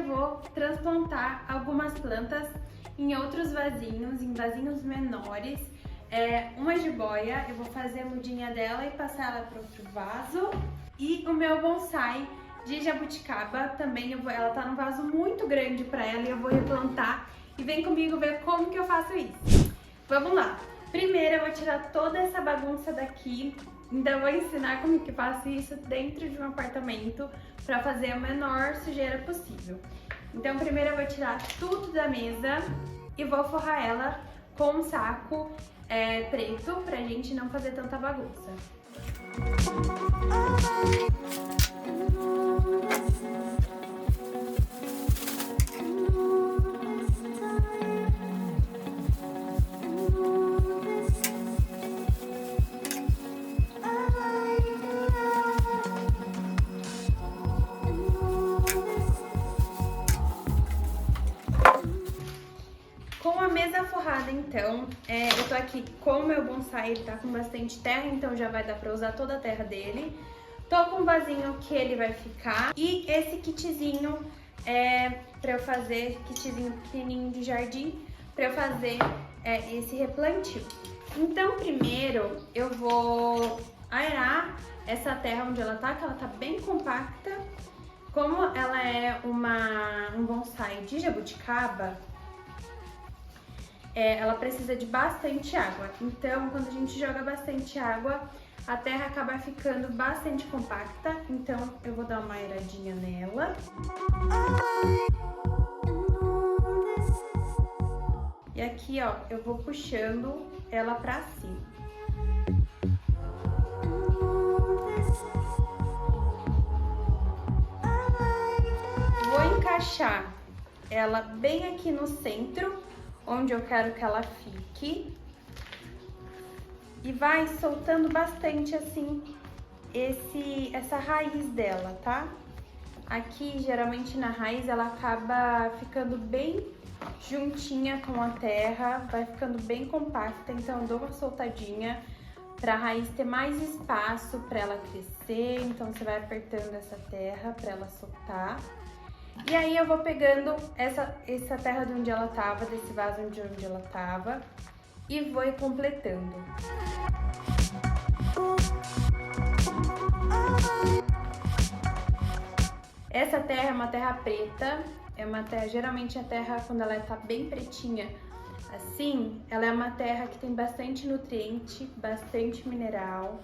eu vou transplantar algumas plantas em outros vasinhos, em vasinhos menores. Uma jiboia, eu vou fazer a mudinha dela e passar ela para outro vaso. E o meu bonsai de jabuticaba também, ela tá num vaso muito grande para ela e eu vou replantar. E vem comigo ver como que eu faço isso. Vamos lá! Primeiro eu vou tirar toda essa bagunça daqui. Ainda vou ensinar como que eu faço isso dentro de um apartamento para fazer a menor sujeira possível. Então primeiro eu vou tirar tudo da mesa e vou forrar ela com um saco preto pra gente não fazer tanta bagunça. Com a mesa forrada, então, eu tô aqui com o meu bonsai, ele tá com bastante terra, então já vai dar pra usar toda a terra dele. Tô com um vasinho que ele vai ficar e esse kitzinho pra eu fazer, kitzinho pequenininho de jardim, pra eu fazer esse replantio. Então, primeiro eu vou aerar essa terra onde ela tá, que ela tá bem compacta. Como ela é um bonsai de jabuticaba, ela precisa de bastante água. Então, quando a gente joga bastante água, a terra acaba ficando bastante compacta. Então, eu vou dar uma aeradinha nela. E aqui, ó, eu vou puxando ela pra cima. Vou encaixar ela bem aqui no centro, onde eu quero que ela fique. E vai soltando bastante assim essa raiz dela, tá? Aqui, geralmente na raiz, ela acaba ficando bem juntinha com a terra, vai ficando bem compacta, então eu dou uma soltadinha pra raiz ter mais espaço pra ela crescer, então você vai apertando essa terra pra ela soltar. E aí eu vou pegando essa terra de onde ela tava, desse vaso de onde ela tava, e vou completando. Essa terra é uma terra preta, geralmente a terra, quando ela tá bem pretinha assim, ela é uma terra que tem bastante nutriente, bastante mineral.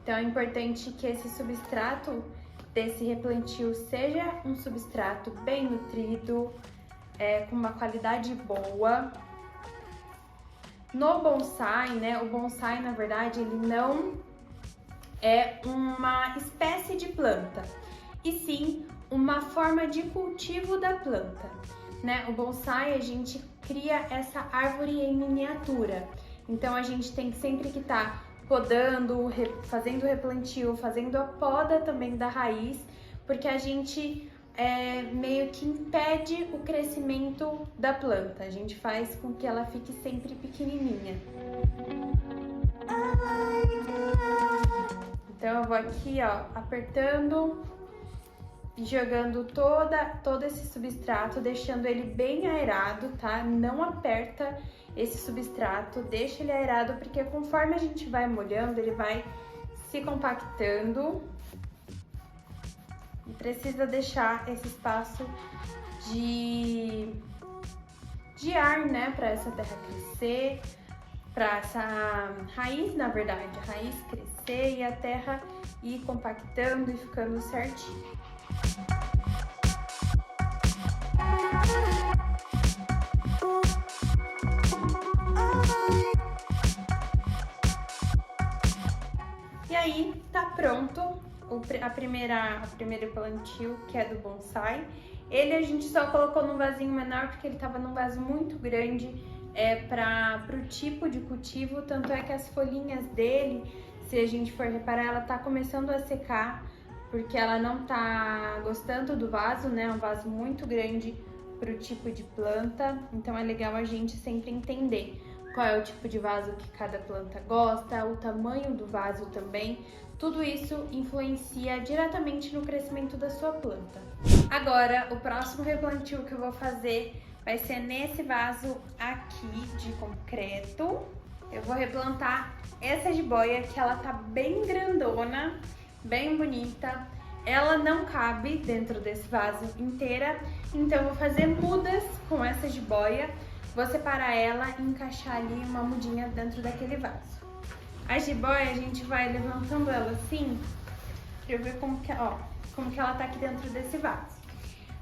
Então é importante que esse substrato desse replantio seja um substrato bem nutrido, com uma qualidade boa. No bonsai, né, o bonsai, na verdade, ele não é uma espécie de planta, e sim uma forma de cultivo da planta, né? O bonsai, a gente cria essa árvore em miniatura, então a gente tem sempre que estar podando, fazendo replantio, fazendo a poda também da raiz, porque a gente meio que impede o crescimento da planta, a gente faz com que ela fique sempre pequenininha. Então eu vou aqui, ó, apertando e jogando todo esse substrato, deixando ele bem aerado, tá? Não aperta esse substrato, deixa ele aerado, porque conforme a gente vai molhando, ele vai se compactando. E precisa deixar esse espaço de ar, né? Pra essa terra crescer, pra essa raiz, na verdade, a raiz crescer e a terra ir compactando e ficando certinho. E aí, tá pronto a primeira plantio, que é do bonsai. Ele a gente só colocou num vasinho menor porque ele tava num vaso muito grande pro tipo de cultivo, tanto é que as folhinhas dele, se a gente for reparar, ela tá começando a secar, porque ela não tá gostando do vaso, né? É um vaso muito grande pro tipo de planta, então é legal a gente sempre entender qual é o tipo de vaso que cada planta gosta, o tamanho do vaso também. Tudo isso influencia diretamente no crescimento da sua planta. Agora, o próximo replantio que eu vou fazer vai ser nesse vaso aqui de concreto. Eu vou replantar essa jiboia, que ela tá bem grandona, bem bonita. Ela não cabe dentro desse vaso inteira, então eu vou fazer mudas com essa jiboia. Vou separar ela e encaixar ali uma mudinha dentro daquele vaso. A jiboia, a gente vai levantando ela assim, pra eu ver como que ela tá aqui dentro desse vaso.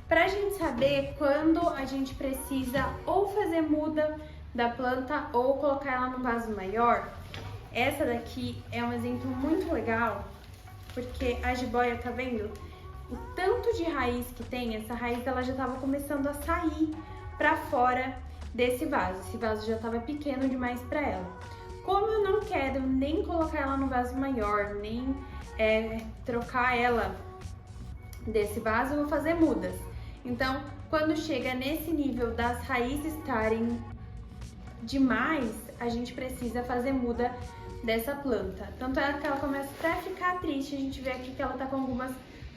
Pra gente saber quando a gente precisa ou fazer muda da planta ou colocar ela num vaso maior, essa daqui é um exemplo muito legal, porque a jiboia, tá vendo? O tanto de raiz que tem, essa raiz ela já tava começando a sair pra fora desse vaso. Esse vaso já tava pequeno demais pra ela. Como eu não quero nem colocar ela no vaso maior, nem trocar ela desse vaso, eu vou fazer mudas. Então, quando chega nesse nível das raízes estarem demais, a gente precisa fazer muda dessa planta. Tanto é que ela começa até a ficar triste. A gente vê aqui que ela tá com algumas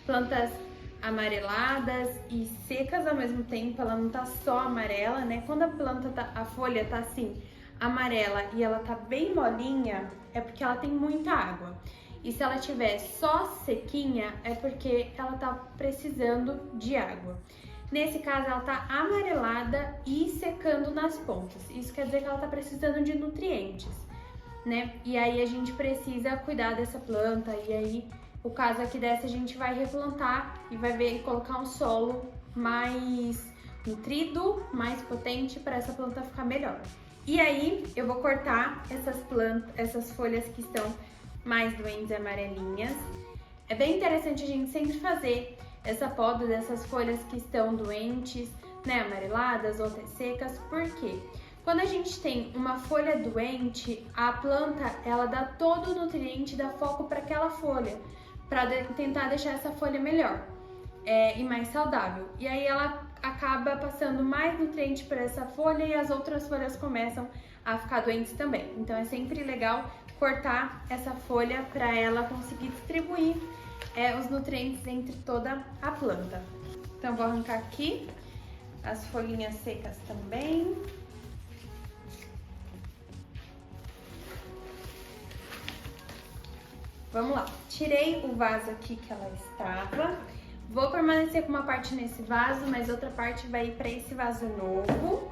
plantas amareladas e secas ao mesmo tempo. Ela não tá só amarela, né? Quando a planta a folha tá assim amarela e ela tá bem molinha, é porque ela tem muita água. E se ela tiver só sequinha, é porque ela tá precisando de água. Nesse caso, ela tá amarelada e secando nas pontas. Isso quer dizer que ela tá precisando de nutrientes, né? E aí a gente precisa cuidar dessa planta. E aí, o caso aqui dessa, a gente vai replantar e vai ver e colocar um solo mais nutrido, mais potente para essa planta ficar melhor. E aí, eu vou cortar essas folhas que estão mais doentes e amarelinhas. É bem interessante a gente sempre fazer essa poda dessas folhas que estão doentes, né, amareladas ou até secas. Por quê? Quando a gente tem uma folha doente, a planta, ela dá todo o nutriente, dá foco para aquela folha, para tentar deixar essa folha melhor e mais saudável. E aí ela acaba passando mais nutriente para essa folha e as outras folhas começam a ficar doentes também. Então é sempre legal cortar essa folha para ela conseguir distribuir os nutrientes entre toda a planta. Então vou arrancar aqui as folhinhas secas também. Vamos lá, tirei o vaso aqui que ela estava. Vou permanecer com uma parte nesse vaso, mas outra parte vai ir para esse vaso novo.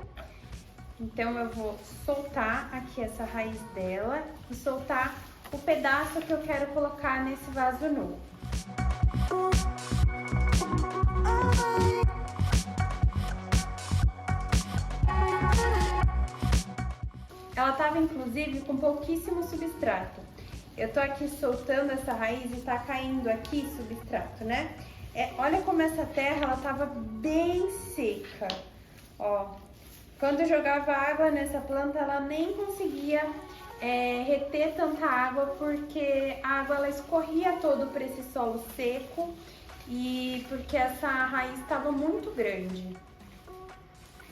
Então eu vou soltar aqui essa raiz dela e soltar o pedaço que eu quero colocar nesse vaso novo. Ela estava inclusive com pouquíssimo substrato. Eu tô aqui soltando essa raiz e tá caindo aqui substrato, né? Olha como essa terra, ela tava bem seca, ó. Quando eu jogava água nessa planta, ela nem conseguia reter tanta água, porque a água ela escorria todo por esse solo seco e porque essa raiz estava muito grande.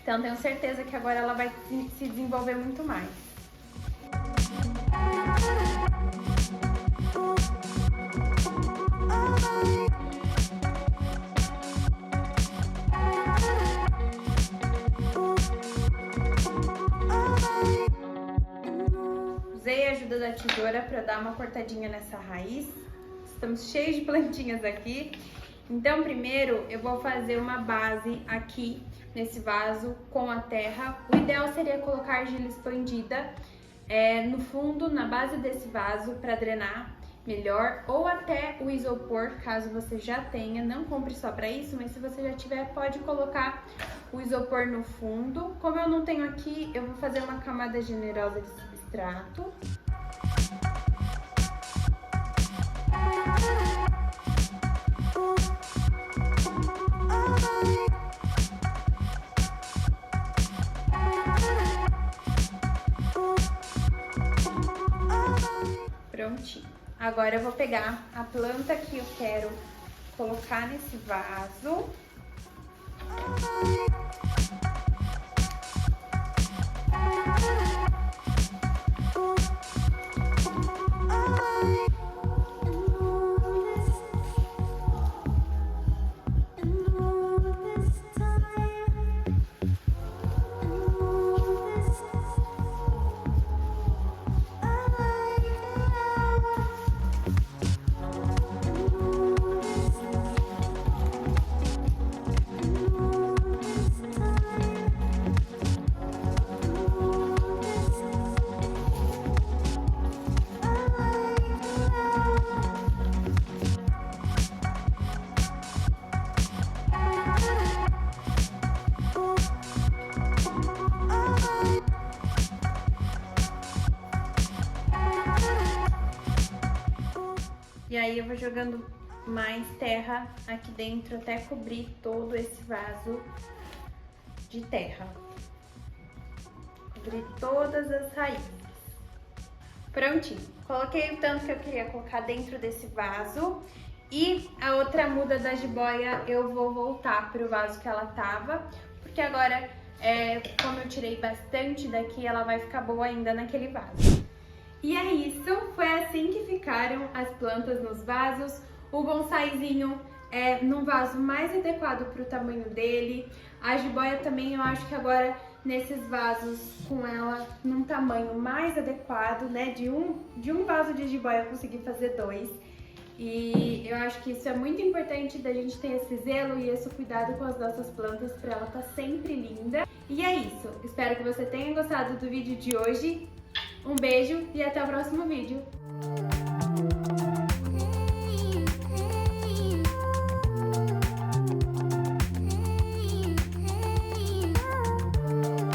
Então tenho certeza que agora ela vai se desenvolver muito mais. Usei a ajuda da tesoura para dar uma cortadinha nessa raiz. Estamos cheios de plantinhas aqui. Então, primeiro eu vou fazer uma base aqui nesse vaso com a terra. O ideal seria colocar argila expandida no fundo, na base desse vaso, para drenar melhor, ou até o isopor, caso você já tenha. Não compre só para isso, mas se você já tiver, pode colocar o isopor no fundo. Como eu não tenho aqui, eu vou fazer uma camada generosa de substrato. Prontinho. Agora eu vou pegar a planta que eu quero colocar nesse vaso. aí eu vou jogando mais terra aqui dentro até cobrir todo esse vaso de terra. Cobrir todas as raízes. Prontinho. Coloquei o tanto que eu queria colocar dentro desse vaso. E a outra muda da jiboia eu vou voltar pro vaso que ela tava. Porque agora, como eu tirei bastante daqui, ela vai ficar boa ainda naquele vaso. E é isso. Foi assim que ficaram as plantas nos vasos. O bonsaizinho num vaso mais adequado para o tamanho dele. A jiboia também, eu acho que agora nesses vasos com ela num tamanho mais adequado, né? De um vaso de jiboia eu consegui fazer 2. E eu acho que isso é muito importante da gente ter esse zelo e esse cuidado com as nossas plantas para ela estar sempre linda. E é isso. Espero que você tenha gostado do vídeo de hoje. Um beijo e até o próximo vídeo.